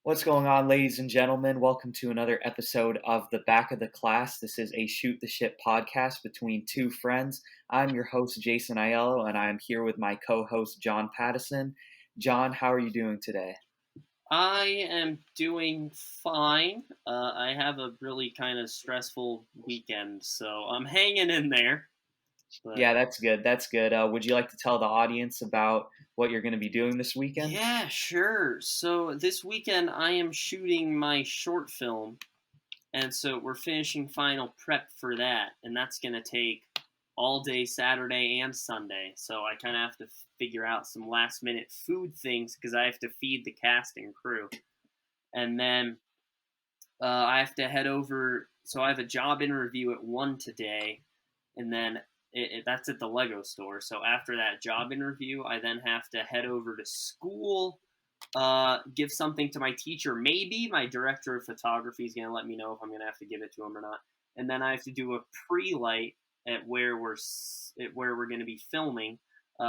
What's going on, ladies and gentlemen? Welcome to another episode of The Back of the Class. This is a Shoot the Shit podcast between two friends. I'm your host, Jason Aiello, and I'm here with my co-host, John Pattison. John, how are you doing today? I am doing fine. I have a really kind of stressful weekend, so I'm hanging in there. But Yeah, that's good. That's good. Would you like to tell the audience about what you're going to be doing this weekend? yeah, sure. So this weekend I am shooting my short film, and so we're finishing final prep for that, and that's going to take all day Saturday and Sunday. So I kind of have to figure out some last minute food things because I have to feed the cast and crew. And then I have to head over. So I have a job interview at 1 today, and then that's at the Lego store. So after that job interview, I then have to head over to school, give something to my teacher. Maybe my director of photography is going to let me know if I'm going to have to give it to him or not. And then I have to do a pre-light at where we're going to be filming.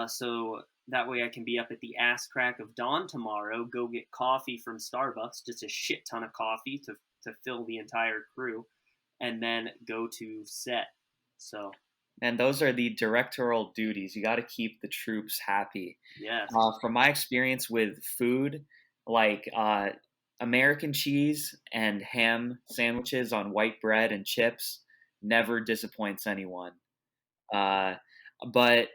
So that way I can be up at the ass crack of dawn tomorrow, go get coffee from Starbucks, just a shit ton of coffee to fill the entire crew, and then go to set. So, And those are the directorial duties. You got to keep the troops happy. yes. From my experience with food, like American cheese and ham sandwiches on white bread and chips never disappoints anyone. But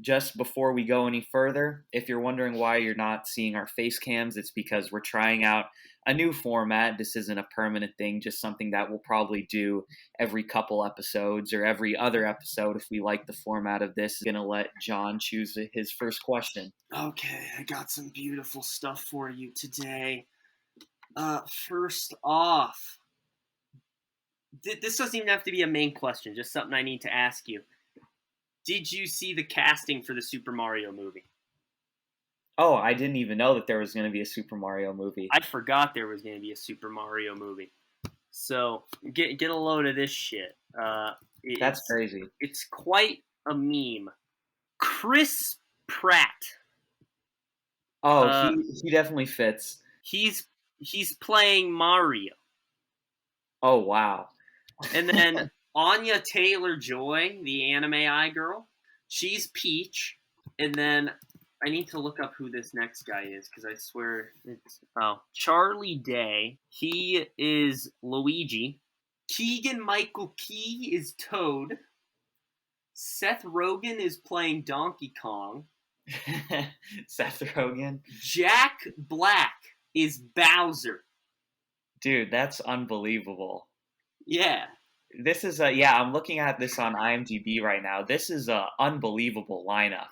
just before we go any further, if you're wondering why you're not seeing our face cams, it's because we're trying out a new format. This isn't a permanent thing, just something that we'll probably do every couple episodes or every other episode if we like the format of this. I'm going to let John choose his first question. Okay, I got some beautiful stuff for you today. First off, this doesn't even have to be a main question, just something I need to ask you. Did you see the casting for the Super Mario movie? Oh, I didn't even know that there was going to be a Super Mario movie. I forgot there was going to be a Super Mario movie. So get a load of this shit. That's crazy. It's quite a meme. Chris Pratt. Oh, he definitely fits. He's playing Mario. Oh, wow. And then Anya Taylor-Joy, the anime girl, she's Peach. And then I need to look up who this next guy is because I swear it's Charlie Day. He is Luigi. Keegan-Michael Key is Toad. Seth Rogen is playing Donkey Kong. Seth Rogen. Jack Black is Bowser. Dude, that's unbelievable. Yeah. This is I'm looking at this on IMDb right now. This is a unbelievable lineup.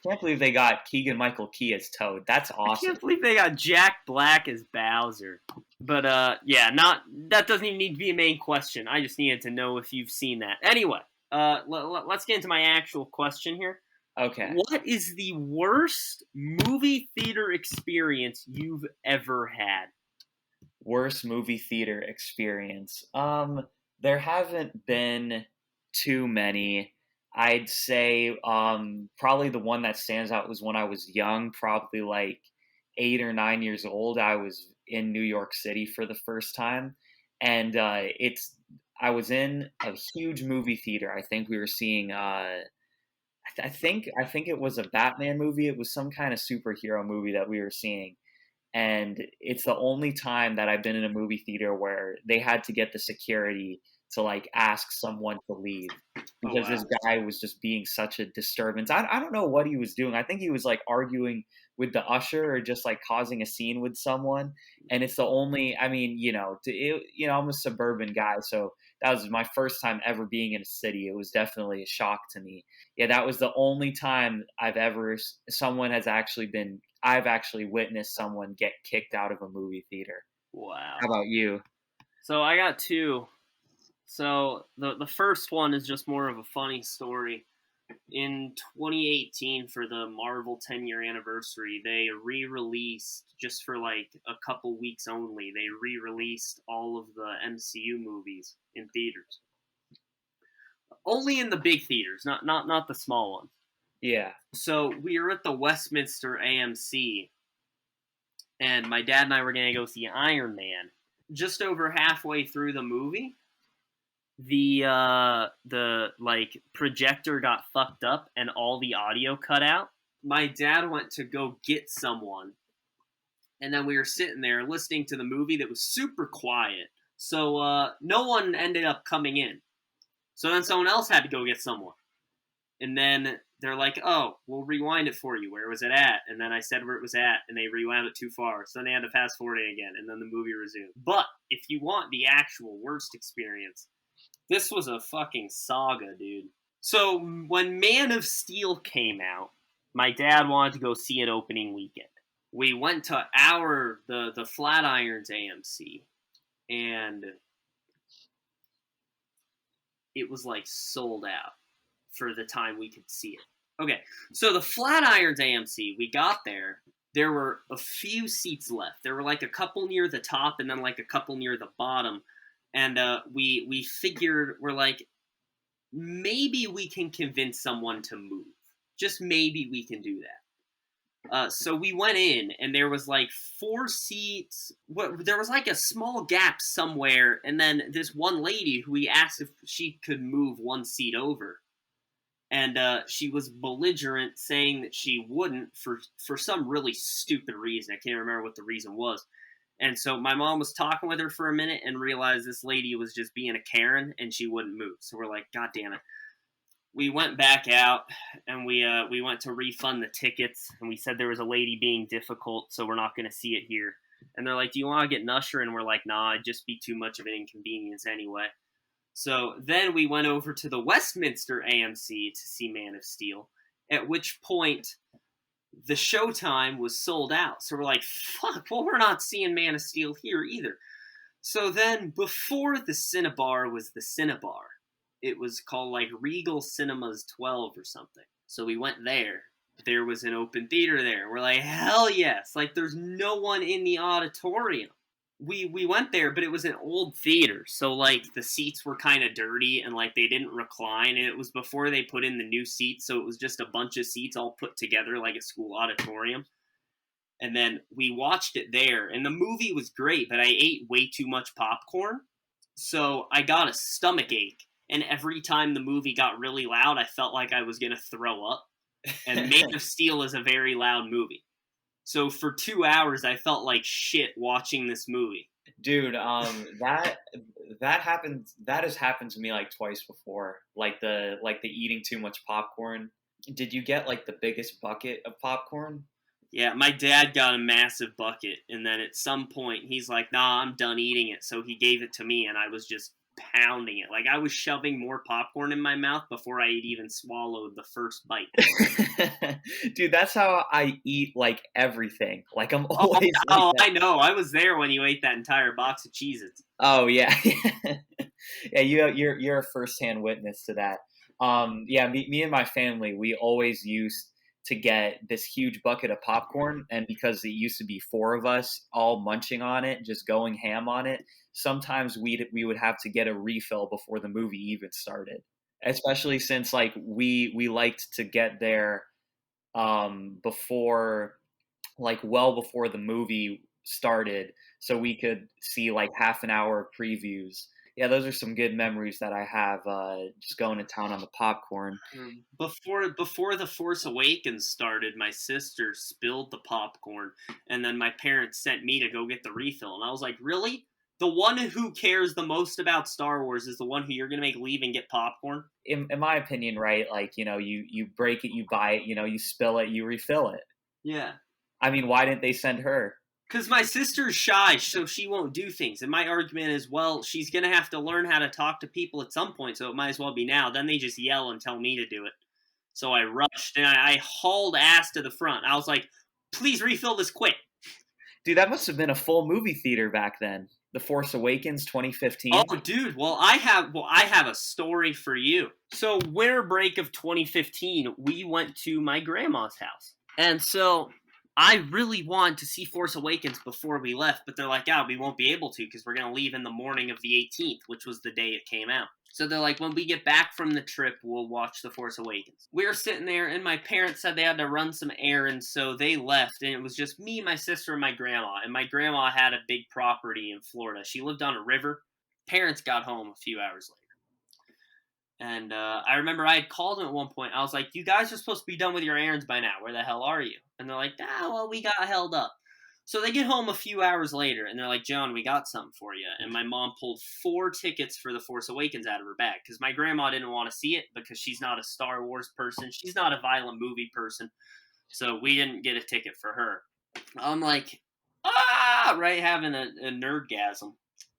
Can't believe they got Keegan-Michael Key as Toad. That's awesome. I can't believe they got Jack Black as Bowser. But that doesn't even need to be a main question. I just needed to know if you've seen that. Anyway, let's get into my actual question here. Okay. What is the worst movie theater experience you've ever had? Worst movie theater experience. There haven't been too many. I'd say probably the one that stands out was when I was young, probably like 8 or 9 years old. I was in New York City for the first time, and I was in a huge movie theater. I think we were seeing. I think it was a Batman movie. It was some kind of superhero movie that we were seeing. And it's the only time that I've been in a movie theater where they had to get the security to like ask someone to leave because this guy was just being such a disturbance. I don't know what he was doing. I think he was like arguing with the usher or just like causing a scene with someone. And it's the only, I mean, I'm a suburban guy, so that was my first time ever being in a city. It was definitely a shock to me. Yeah, that was the only time I've actually witnessed someone get kicked out of a movie theater. Wow. How about you? So I got two. So the first one is just more of a funny story. In 2018, for the Marvel 10-year anniversary, they re-released, just for like a couple weeks only, they re-released all of the MCU movies in theaters. Only in the big theaters, not the small ones. Yeah. So we were at the Westminster AMC, and my dad and I were gonna go see Iron Man. Just over halfway through the movie, the like projector got fucked up and all the audio cut out. My dad went to go get someone, and then we were sitting there listening to the movie that was super quiet. So no one ended up coming in. So then someone else had to go get someone. And then they're like, oh, we'll rewind it for you. Where was it at? And then I said where it was at, and they rewound it too far. So then they had to fast forward it again, and then the movie resumed. But if you want the actual worst experience, this was a fucking saga, dude. So when Man of Steel came out, my dad wanted to go see it opening weekend. We went to the Flatirons AMC, and it was like sold out for the time we could see it. Okay, so the Flatirons AMC, we got there. There were a few seats left. There were like a couple near the top and then like a couple near the bottom. And we figured, we're like, maybe we can convince someone to move. Just maybe we can do that. So we went in, and there was like 4 seats. There was like a small gap somewhere, and then this one lady who we asked if she could move 1 seat over. And she was belligerent, saying that she wouldn't for some really stupid reason. I can't remember what the reason was. And so my mom was talking with her for a minute and realized this lady was just being a Karen and she wouldn't move. So we're like, God damn it. We went back out and we went to refund the tickets, and we said there was a lady being difficult, so we're not going to see it here. And they're like, do you want to get an usher? And we're like, nah, it'd just be too much of an inconvenience anyway. So then we went over to the Westminster AMC to see Man of Steel, at which point the showtime was sold out. So we're like, fuck, well, we're not seeing Man of Steel here either. So then before the Cinebar was the Cinebar, it was called like Regal Cinemas 12 or something. So we went there. There was an open theater there. We're like, hell yes. Like, there's no one in the auditorium. We went there, but it was an old theater. So, like, the seats were kind of dirty and, like, they didn't recline. And it was before they put in the new seats. So it was just a bunch of seats all put together like a school auditorium. And then we watched it there. And the movie was great, but I ate way too much popcorn. So I got a stomach ache. And every time the movie got really loud, I felt like I was going to throw up. And Man of Steel is a very loud movie. So for 2 hours, I felt like shit watching this movie. Dude, that happens. That has happened to me like twice before. Like the eating too much popcorn. Did you get like the biggest bucket of popcorn? Yeah, my dad got a massive bucket, and then at some point he's like, "Nah, I'm done eating it." So he gave it to me, and I was just pounding it. Like, I was shoving more popcorn in my mouth before I had even swallowed the first bite. Dude, that's how I eat like everything. Like, I'm always I know. I was there when you ate that entire box of Cheez-Its. Oh yeah. Yeah, you're a first-hand witness to that. Yeah, me and my family, we always used to get this huge bucket of popcorn, and because it used to be 4 of us all munching on it, just going ham on it, sometimes we would have to get a refill before the movie even started. Especially since like we liked to get there before, like, well before the movie started, so we could see like half an hour of previews. Yeah, those are some good memories that I have, just going to town on the popcorn. Before The Force Awakens started, my sister spilled the popcorn, and then my parents sent me to go get the refill. And I was like, really? The one who cares the most about Star Wars is the one who you're going to make leave and get popcorn? In my opinion, right, like, you break it, you buy it, you spill it, you refill it. Yeah. I mean, why didn't they send her? Because my sister's shy, so she won't do things. And my argument is, well, she's going to have to learn how to talk to people at some point, so it might as well be now. Then they just yell and tell me to do it. So I rushed, and I hauled ass to the front. I was like, please refill this quick. Dude, that must have been a full movie theater back then. The Force Awakens 2015. Oh, dude, well, I have a story for you. So winter break of 2015, we went to my grandma's house. And so I really wanted to see Force Awakens before we left, but they're like, yeah, we won't be able to because we're going to leave in the morning of the 18th, which was the day it came out. So they're like, when we get back from the trip, we'll watch The Force Awakens. We were sitting there, and my parents said they had to run some errands, so they left, and it was just me, my sister, and my grandma. And my grandma had a big property in Florida. She lived on a river. Parents got home a few hours later. And I remember I had called them at one point. I was like, you guys are supposed to be done with your errands by now. Where the hell are you? And they're like, well, we got held up. So they get home a few hours later, and they're like, John, we got something for you. And my mom pulled 4 tickets for The Force Awakens out of her bag because my grandma didn't want to see it because she's not a Star Wars person. She's not a violent movie person. So we didn't get a ticket for her. I'm like, right, having a nerdgasm.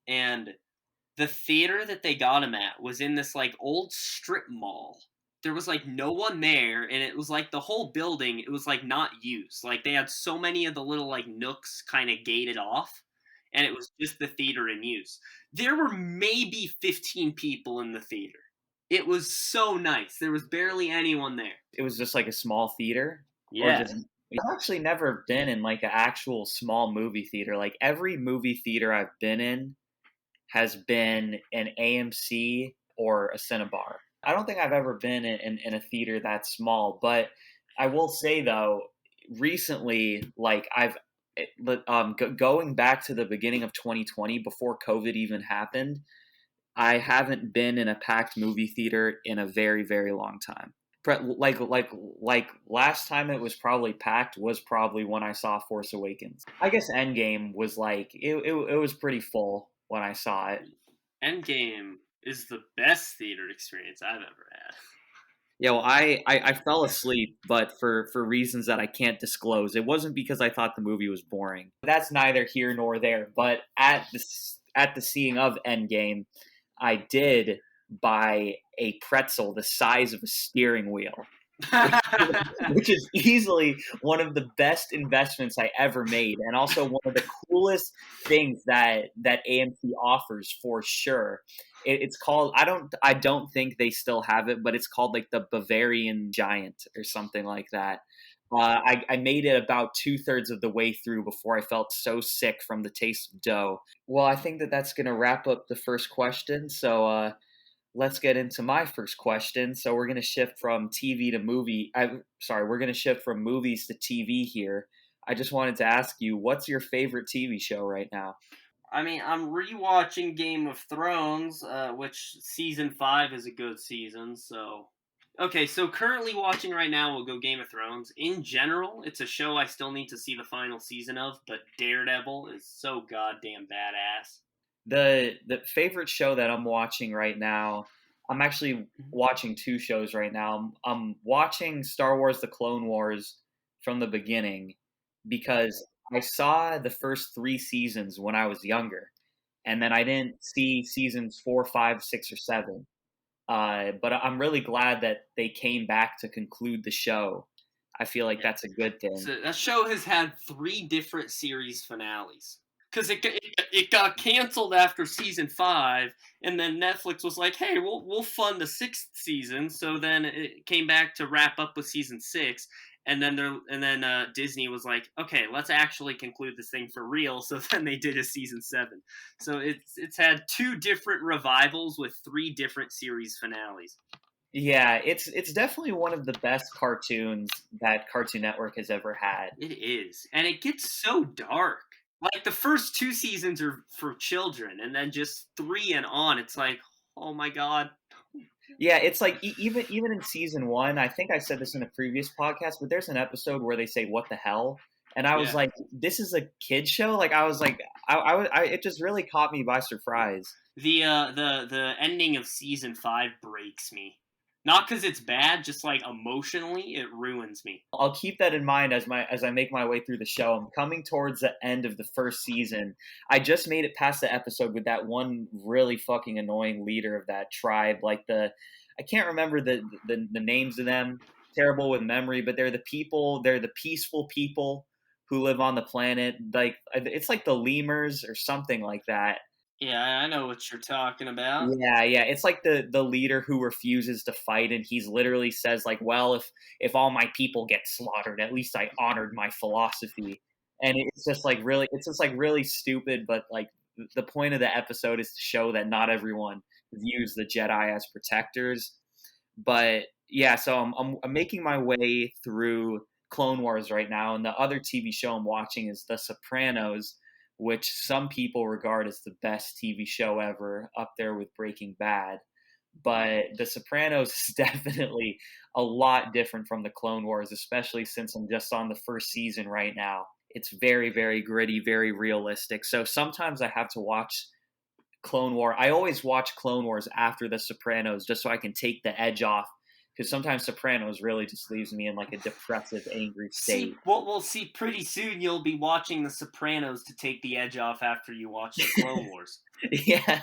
And the theater that they got him at was in this like old strip mall. There was like no one there, and it was like the whole building, it was like not used. Like they had so many of the little like nooks kind of gated off, and it was just the theater in use. There were maybe 15 people in the theater. It was so nice. There was barely anyone there. It was just like a small theater? Yeah. Or just, I've actually never been in like an actual small movie theater. Like every movie theater I've been in has been an AMC or a Cinebar. I don't think I've ever been in a theater that small, but I will say though, recently, like going back to the beginning of 2020, before COVID even happened, I haven't been in a packed movie theater in a very, very long time. Like last time it was probably packed was probably when I saw Force Awakens. I guess Endgame was like it was pretty full when I saw it. Endgame is the best theater experience I've ever had. Yeah, well, I fell asleep, but for reasons that I can't disclose. It wasn't because I thought the movie was boring. That's neither here nor there. But at the seeing of Endgame, I did buy a pretzel the size of a steering wheel, which is easily one of the best investments I ever made, and also one of the coolest things that AMC offers for sure. It's called I don't think they still have it, but it's called like the Bavarian Giant or something like that. I made it about 2/3 of the way through before I felt so sick from the taste of dough. Well, I think that that's going to wrap up the first question. So let's get into my first question. So we're going to shift from TV to movie. We're going to shift from movies to TV here. I just wanted to ask you, what's your favorite TV show right now? I mean, I'm rewatching Game of Thrones, which season 5 is a good season, so. Okay, so currently watching right now, we'll go Game of Thrones. In general, it's a show I still need to see the final season of, but Daredevil is so goddamn badass. The favorite show that I'm watching right now, I'm actually watching 2 shows right now. I'm watching Star Wars: The Clone Wars from the beginning because I saw the first 3 seasons when I was younger, and then I didn't see seasons 4, 5, 6, or 7. But I'm really glad that they came back to conclude the show. I feel like that's a good thing. So that show has had 3 different series finales. Because it got canceled after season 5, and then Netflix was like, "Hey, we'll fund the 6th season." So then it came back to wrap up with season 6, and then Disney was like, "Okay, let's actually conclude this thing for real." So then they did a season 7. So it's had 2 different revivals with 3 different series finales. Yeah, it's definitely one of the best cartoons that Cartoon Network has ever had. It is, and it gets so dark. Like the first 2 seasons are for children, and then just 3 and on, it's like, oh my god. Yeah, it's like even in season 1, I think I said this in a previous podcast, but there's an episode where they say "What the hell," and I was like, "This is a kid show." Like I was like, it just really caught me by surprise. The ending of season 5 breaks me. Not because it's bad, just like emotionally, it ruins me. I'll keep that in mind as I make my way through the show. I'm coming towards the end of the first season. I just made it past the episode with that one really fucking annoying leader of that tribe. Like I can't remember the names of them. Terrible with memory, but they're the people. They're the peaceful people who live on the planet. Like it's like the lemurs or something like that. Yeah, I know what you're talking about. Yeah, yeah. It's like the leader who refuses to fight, and he's literally says like, "Well, if all my people get slaughtered, at least I honored my philosophy." And it's just like really, it's just like really stupid. But like the point of the episode is to show that not everyone views the Jedi as protectors. But yeah, so I'm making my way through Clone Wars right now, and the other TV show I'm watching is The Sopranos, which some people regard as the best TV show ever, up there with Breaking Bad. But The Sopranos is definitely a lot different from the Clone Wars, especially since I'm just on the first season right now. It's very, very gritty, very realistic. So sometimes I have to watch Clone War. I always watch Clone Wars after The Sopranos just so I can take the edge off. Because sometimes Sopranos really just leaves me in like a depressive, angry See, state. what we'll see pretty soon. You'll be watching The Sopranos to take the edge off after you watch the Clone Wars. Yeah.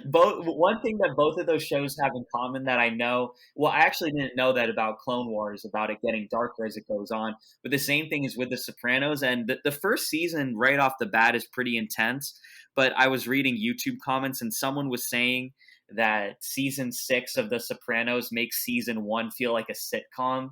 Both one thing that both of those shows have in common that I know, well, I actually didn't know that about Clone Wars, about it getting darker as it goes on. But the same thing is with The Sopranos, and the first season right off the bat is pretty intense. But I was reading YouTube comments, and someone was saying that season 6 of The Sopranos makes season 1 feel like a sitcom.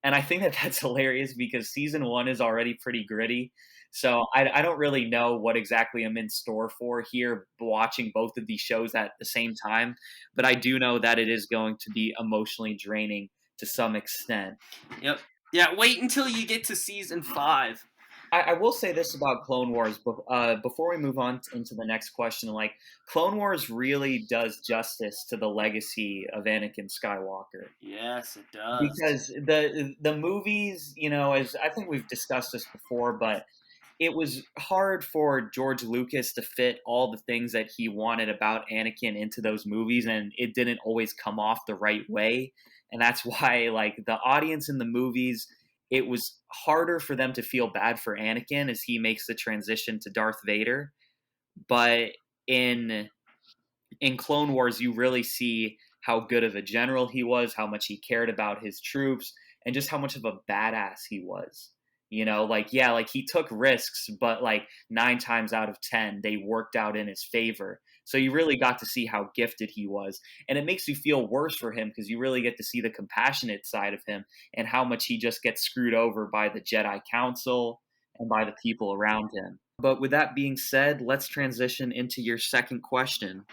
And I think that that's hilarious because season 1 is already pretty gritty. So I don't really know what exactly I'm in store for here watching both of these shows at the same time, but I do know that it is going to be emotionally draining to some extent. Yep. Yeah, wait until you get to season 5. I will say this about Clone Wars before we move on into the next question. Like, Clone Wars really does justice to the legacy of Anakin Skywalker. Yes, it does. Because the movies, as I think we've discussed this before, but it was hard for George Lucas to fit all the things that he wanted about Anakin into those movies, and it didn't always come off the right way. And that's why, like, the audience in the movies, it was harder for them to feel bad for Anakin as he makes the transition to Darth Vader. But in in Clone Wars, you really see how good of a general he was, how much he cared about his troops, and just how much of a badass he was. Like, yeah, like he took risks, but like 9 times out of 10, they worked out in his favor. So you really got to see how gifted he was. And it makes you feel worse for him because you really get to see the compassionate side of him and how much he just gets screwed over by the Jedi Council and by the people around him. But with that being said, let's transition into your second question.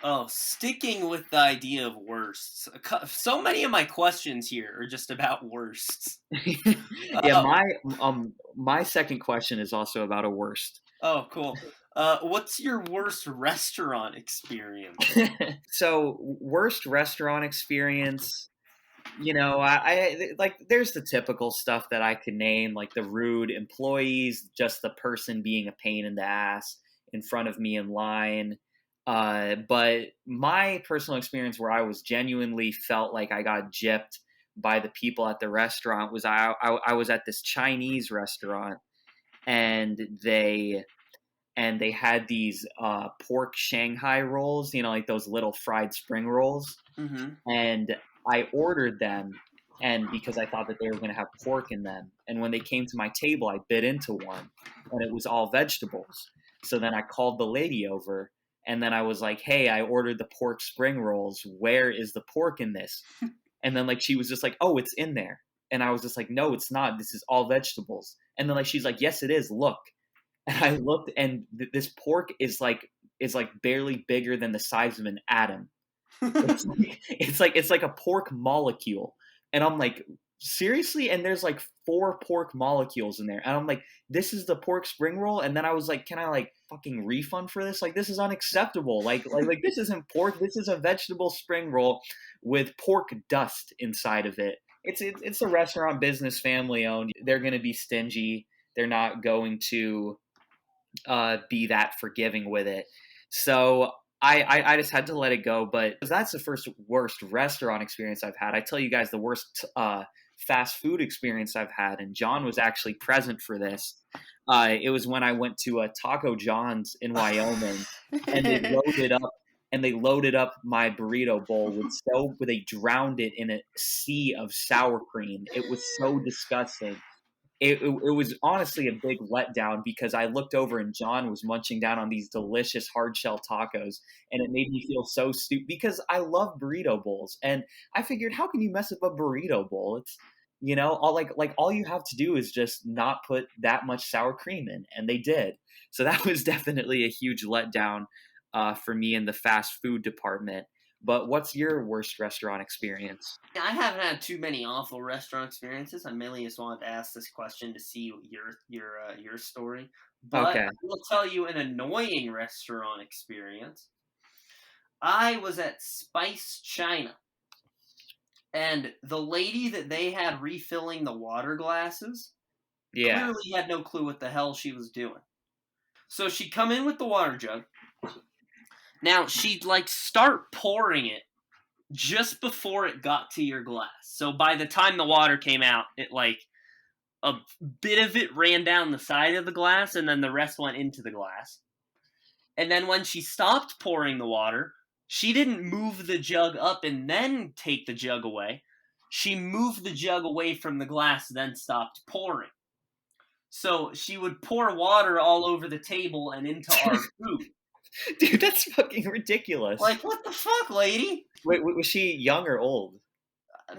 Oh, sticking with the idea of worsts. So many of my questions here are just about worsts. Yeah, Uh, my second question is also about a worst. oh, cool. What's your worst restaurant experience? So, worst restaurant experience, I like there's the typical stuff that I could name, like the rude employees, just the person being a pain in the ass in front of me in line. But my personal experience where I was genuinely felt like I got gypped by the people at the restaurant was I was at this Chinese restaurant, and they had these pork Shanghai rolls, like those little fried spring rolls, Mm-hmm. and I ordered them, and because I thought that they were going to have pork in them, and when they came to my table, I bit into one, and it was all vegetables. So then I called the lady over, and then I was like, "Hey, I ordered the pork spring rolls. Where is the pork in this?" And then like she was just like, "Oh, it's in there," and I was just like, "No, it's not. This is all vegetables." And then like she's like, "Yes, it is. Look." And I looked, and this pork is like barely bigger than the size of an atom. It's like a pork molecule, and I'm like, seriously? And there's like 4 pork molecules in there, and I'm like, this is the pork spring roll? And then I was like, can I like fucking refund for this? Like, this is unacceptable. Like this isn't pork. This is a vegetable spring roll with pork dust inside of it. It's a restaurant business, family owned. They're gonna be stingy. They're not going to be that forgiving with it. So I just had to let it go. But that's the first worst restaurant experience I've had. I tell you guys the worst fast food experience I've had, and John was actually present for this. It was when I went to a Taco John's in Wyoming, and they loaded up my burrito bowl they drowned it in a sea of sour cream. It was so disgusting. it was honestly a big letdown because I looked over and John was munching down on these delicious hard shell tacos, and it made me feel so stupid because I love burrito bowls, and I figured, how can you mess up a burrito bowl? It's all you have to do is just not put that much sour cream in, and they did. So that was definitely a huge letdown for me in the fast food department. But what's your worst restaurant experience? I haven't had too many awful restaurant experiences. I mainly just wanted to ask this question to see your story. But Okay. I will tell you an annoying restaurant experience. I was at Spice China, and the lady that they had refilling the water glasses Yeah. clearly had no clue what the hell she was doing. So she'd come in with the water jug. Now she'd like start pouring it just before it got to your glass. So by the time the water came out, it like a bit of it ran down the side of the glass and then the rest went into the glass. And then when she stopped pouring the water, she didn't move the jug up and then take the jug away. She moved the jug away from the glass, then stopped pouring. So she would pour water all over the table and into our food. Dude, that's fucking ridiculous. Like, what the fuck, lady? Wait, was she young or old?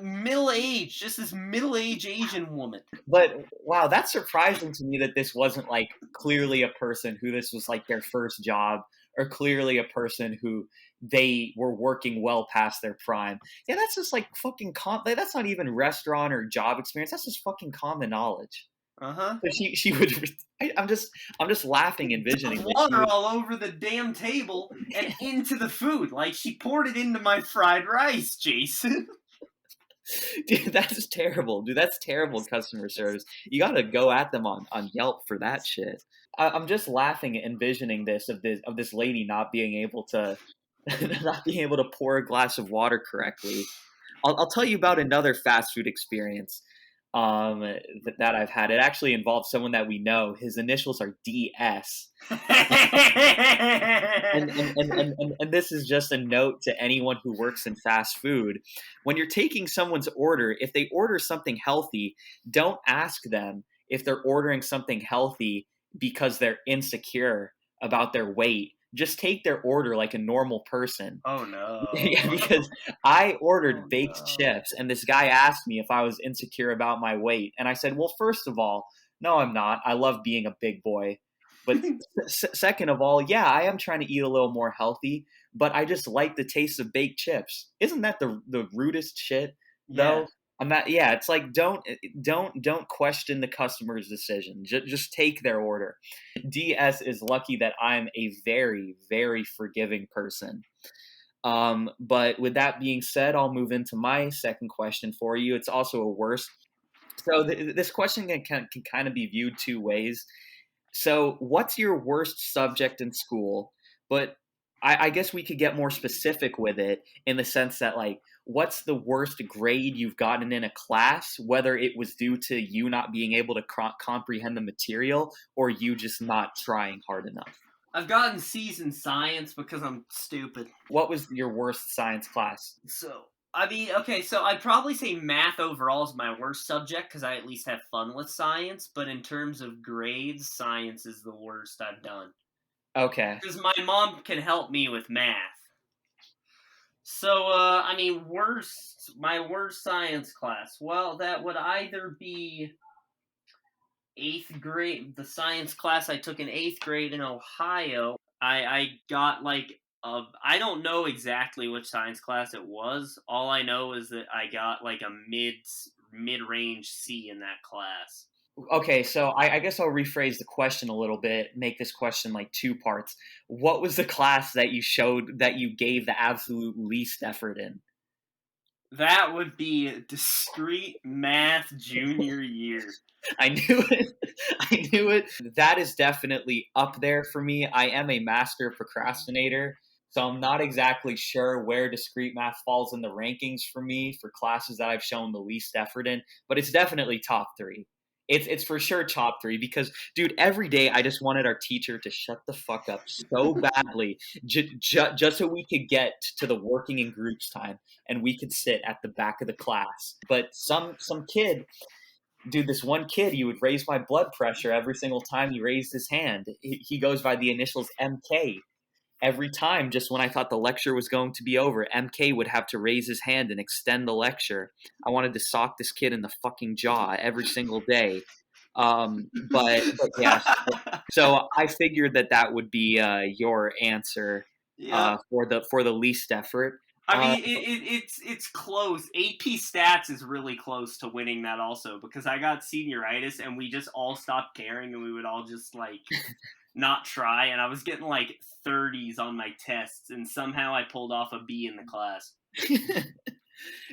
Middle age, just this middle aged Asian woman. But wow, that's surprising to me that this wasn't like clearly a person who this was like their first job, or clearly a person who they were working well past their prime. Yeah, that's just like fucking that's not even restaurant or job experience. That's just fucking common knowledge. Uh-huh. But she would. I'm just laughing envisioning this. Water all over the damn table and into the food. Like she poured it into my fried rice, Jason. Dude, that's terrible. Dude, that's terrible customer service. You gotta go at them on Yelp for that shit. I'm just laughing, envisioning this lady not being able to not being able to pour a glass of water correctly. I'll tell you about another fast food experience that I've had. It actually involves someone that we know. His initials are DS. And this is just a note to anyone who works in fast food. When you're taking someone's order, if they order something healthy, don't ask them if they're ordering something healthy because they're insecure about their weight. Just take their order like a normal person. Oh no. Yeah, because I ordered baked no. chips, and this guy asked me if I was insecure about my weight. And I said, well, first of all, no, I'm not. I love being a big boy. But second of all, yeah, I am trying to eat a little more healthy, but I just like the taste of baked chips. Isn't that the rudest shit, though? Yeah. I'm not. Yeah, it's like don't question the customer's decision. Just take their order. DS is lucky that I'm a very, very forgiving person. But with that being said, I'll move into my second question for you. It's also a worst. So this question can kind of be viewed two ways. So, what's your worst subject in school? But I guess we could get more specific with it in the sense that, like, what's the worst grade you've gotten in a class, whether it was due to you not being able to comprehend the material or you just not trying hard enough? I've gotten C's in science because I'm stupid. What was your worst science class? So, I mean, okay, so I'd probably say math overall is my worst subject because I at least have fun with science, but in terms of grades, science is the worst I've done. Okay. Because my mom can help me with math. So, I mean, my worst science class. Well, that would either be 8th grade, the science class I took in 8th grade in Ohio. I got like I don't know exactly which science class it was. All I know is that I got like a mid-range C in that class. Okay, so I guess I'll rephrase the question a little bit, make this question like two parts. What was the class that you gave the absolute least effort in? That would be discrete math junior year. I knew it. I knew it. That is definitely up there for me. I am a master procrastinator, so I'm not exactly sure where discrete math falls in the rankings for me for classes that I've shown the least effort in, but it's definitely top three. It's for sure top three because, dude, every day I just wanted our teacher to shut the fuck up so badly, just so we could get to the working in groups time and we could sit at the back of the class. But some kid dude, this one kid, he would raise my blood pressure every single time he raised his hand. He goes by the initials MK. Every time, just when I thought the lecture was going to be over, MK would have to raise his hand and extend the lecture. I wanted to sock this kid in the fucking jaw every single day. But yeah, so I figured that would be your answer Yep. for the least effort. I Uh, mean, it's close. AP Stats is really close to winning that also because I got senioritis and we just all stopped caring and we would all just like not try, and I was getting like 30s on my tests, and somehow I pulled off a B in the class.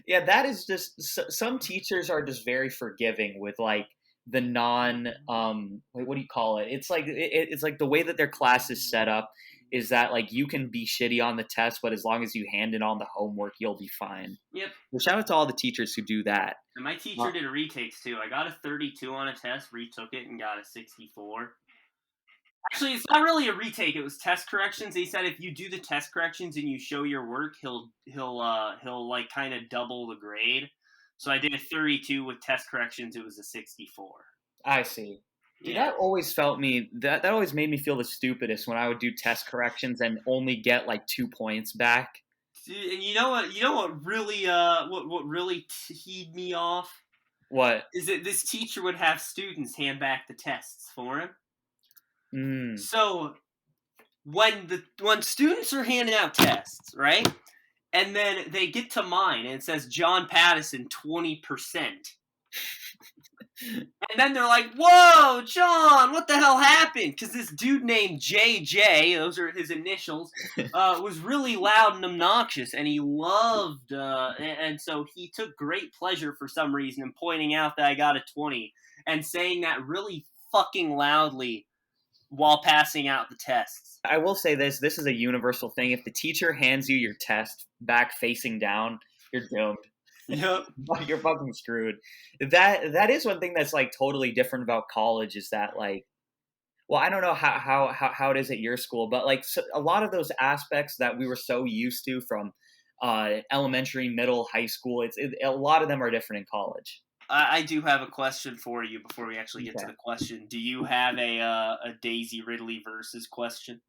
yeah, that is just some teachers are just very forgiving with like the non wait, what do you call it? It's like it's like the way that their class is set up is that like you can be shitty on the test, but as long as you hand in on the homework, you'll be fine. Yep. Well, shout out to all the teachers who do that. And my teacher did retakes too. I got a 32 on a test, retook it, and got a 64. Actually, it's not really a retake. It was test corrections. He said if you do the test corrections and you show your work, he'll like kind of double the grade. So I did a 32 with test corrections. It was a 64. I see. Dude, Yeah. that always felt me that always made me feel the stupidest when I would do test corrections and only get like 2 points back. And you know what? You know what really what really teed me off What? is that this teacher would have students hand back the tests for him. Mm. So when students are handing out tests, right? And then they get to mine and it says John Pattison 20%. And then they're like, "Whoa, John, what the hell happened?" Because this dude named JJ, those are his initials, was really loud and obnoxious, and he loved, and so he took great pleasure for some reason in pointing out that I got a 20 and saying that really fucking loudly while passing out the tests. I will say this is a universal thing. If the teacher hands you your test back facing down, you're doomed. Yep. You're fucking screwed. That is one thing that's like totally different about college is that like, well, I don't know how it is at your school, but like so, a lot of those aspects that we were so used to from elementary, middle, high school, a lot of them are different in college. I do have a question for you before we actually get to Okay. the question. Do you have a Daisy Ridley versus question?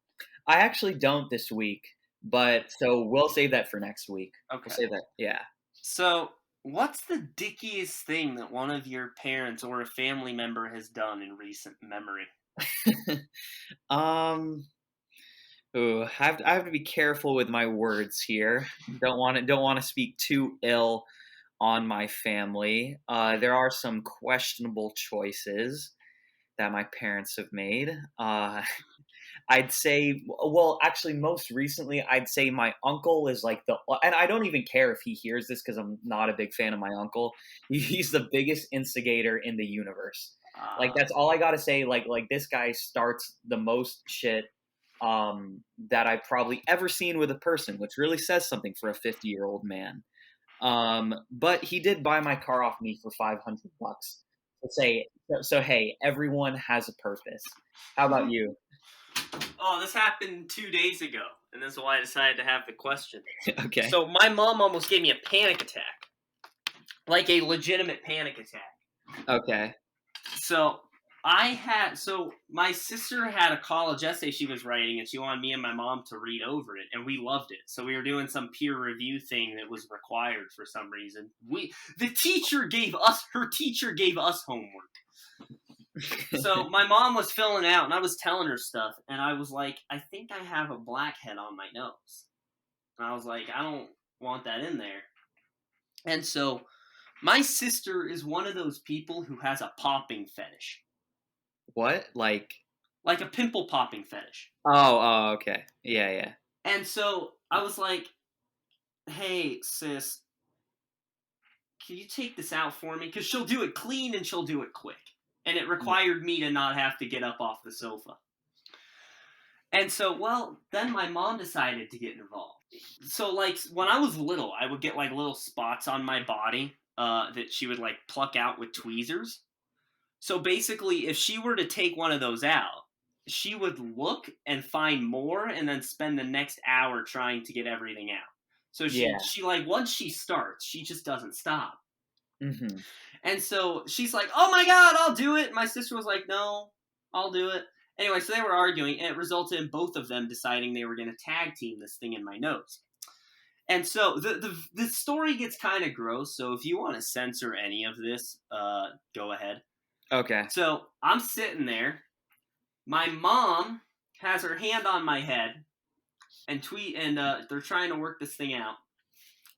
I actually don't this week, but so we'll save that for next week. Okay. We'll save that. Yeah. So, what's the dickiest thing that one of your parents or a family member has done in recent memory? um. Ooh, I have to be careful with my words here. Don't want to speak too ill on my family. There are some questionable choices that my parents have made. I'd say, well, actually, most recently, I'd say my uncle is like and I don't even care if he hears this because I'm not a big fan of my uncle. He's the biggest instigator in the universe. Like that's all I gotta say. Like this guy starts the most shit that I've probably ever seen with a person, which really says something for a 50-year-old man. But he did buy my car off me for $500. So hey, everyone has a purpose. How about you? Oh, this happened 2 days ago, and this is why I decided to have the question. Okay. So, my mom almost gave me a panic attack. Like a legitimate panic attack. Okay. So, my sister had a college essay she was writing, and she wanted me and my mom to read over it, and we loved it. So we were doing some peer review thing that was required for some reason. Her teacher gave us homework. So my mom was filling out, and I was telling her stuff, and I was like, I think I have a blackhead on my nose. And I was like, I don't want that in there. And so my sister is one of those people who has a popping fetish. What? Like a pimple popping fetish. Oh, okay. Yeah. And so I was like, hey, sis, can you take this out for me? Because she'll do it clean and she'll do it quick. And it required me to not have to get up off the sofa. And so, well, then my mom decided to get involved. So, like, when I was little, I would get, like, little spots on my body that she would, like, pluck out with tweezers. So, basically, if she were to take one of those out, she would look and find more and then spend the next hour trying to get everything out. So, she like, once she starts, she just doesn't stop. Mm-hmm. And so she's like, "Oh my god, I'll do it." My sister was like, "No, I'll do it." Anyway, so they were arguing, and it resulted in both of them deciding they were going to tag team this thing in my nose. And so the story gets kind of gross. So if you want to censor any of this, go ahead. Okay. So I'm sitting there. My mom has her hand on my head and they're trying to work this thing out.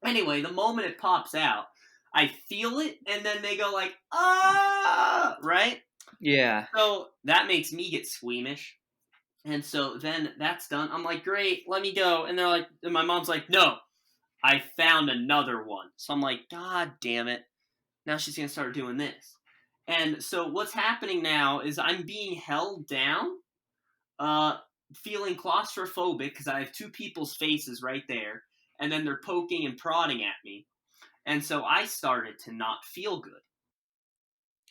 Anyway, the moment it pops out, I feel it, and then they go like, "Ah!" Right? Yeah. So that makes me get squeamish. And so then that's done. I'm like, "Great, let me go." And they're like, and my mom's like, "No, I found another one." So I'm like, "God damn it. Now she's going to start doing this." And so what's happening now is I'm being held down, uh, feeling claustrophobic because I have two people's faces right there, and then they're poking and prodding at me. And so I started to not feel good.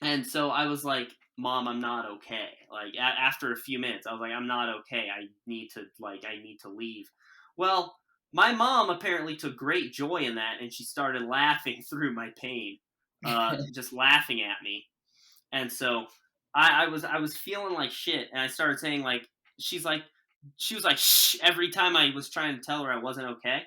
And so I was like, "Mom, I'm not okay." Like after a few minutes, I was like, "I'm not okay. I need to leave." Well, my mom apparently took great joy in that, and she started laughing through my pain, just laughing at me. And so I was feeling like shit, and I started saying like, she's like, she was like, "Shh," every time I was trying to tell her I wasn't okay.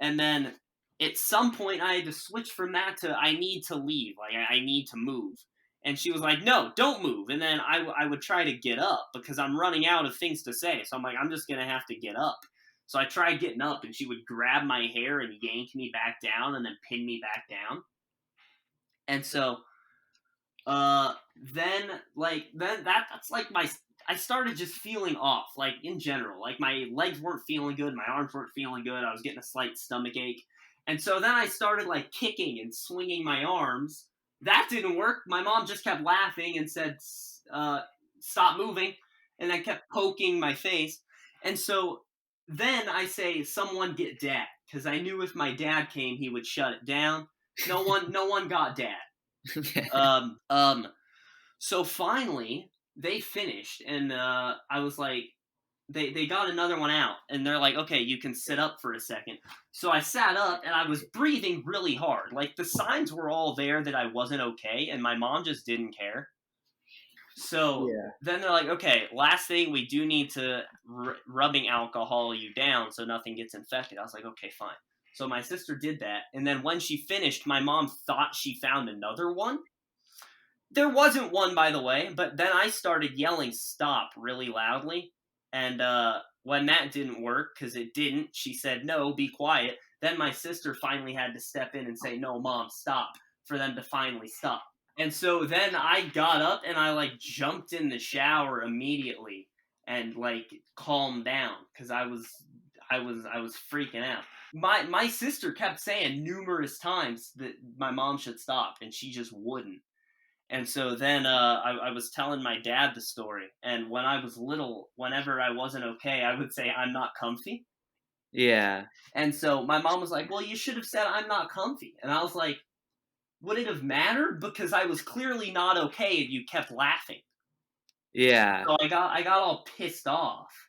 And then at some point I had to switch from that to I need to leave, like I need to move. And she was like, "No, don't move." And then I would try to get up because I'm running out of things to say. So I'm like, I'm just gonna have to get up. So I tried getting up, and she would grab my hair and yank me back down, and then pin me back down. And so uh that's like my I started just feeling off, like in general, like my legs weren't feeling good, my arms weren't feeling good, I was getting a slight stomach ache. And so then I started like kicking and swinging my arms. That didn't work. My mom just kept laughing and said, "Stop moving," and then kept poking my face. And so then I say, "Someone get dad," because I knew if my dad came he would shut it down. No one got dad. um um so finally, they finished, and I was like, they got another one out, and they're like, "Okay, you can sit up for a second." So I sat up, and I was breathing really hard. Like the signs were all there that I wasn't okay, and my mom just didn't care. So Yeah. then they're like, "Okay, last thing, we do need to rubbing alcohol you down so nothing gets infected." I was like, "Okay, fine." So my sister did that, and then when she finished, my mom thought she found another one. There wasn't one, by the way, but then I started yelling "stop" really loudly. And when that didn't work, because it didn't, she said, "No, be quiet." Then my sister finally had to step in and say, "No, Mom, stop," for them to finally stop. And so then I got up and I like jumped in the shower immediately and like calmed down because I was freaking out. My sister kept saying numerous times that my mom should stop, and she just wouldn't. And so then I was telling my dad the story. And when I was little, whenever I wasn't okay, I would say, "I'm not comfy." Yeah. And so my mom was like, "Well, you should have said I'm not comfy." And I was like, would it have mattered? Because I was clearly not okay and you kept laughing. Yeah. So I got all pissed off.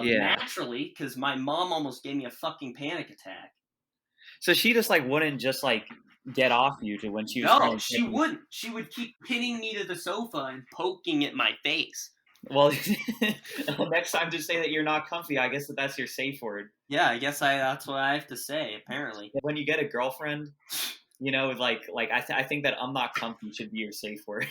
Yeah. Naturally, because my mom almost gave me a fucking panic attack. So she just like wouldn't just like get off you to when she was No, trying to she get you. wouldn't. She would keep pinning me to the sofa and poking at my face. Well, next time just say that you're not comfy. I guess that's your safe word. Yeah, I guess that's what I have to say, apparently. When you get a girlfriend, like I think that "I'm not comfy" should be your safe word.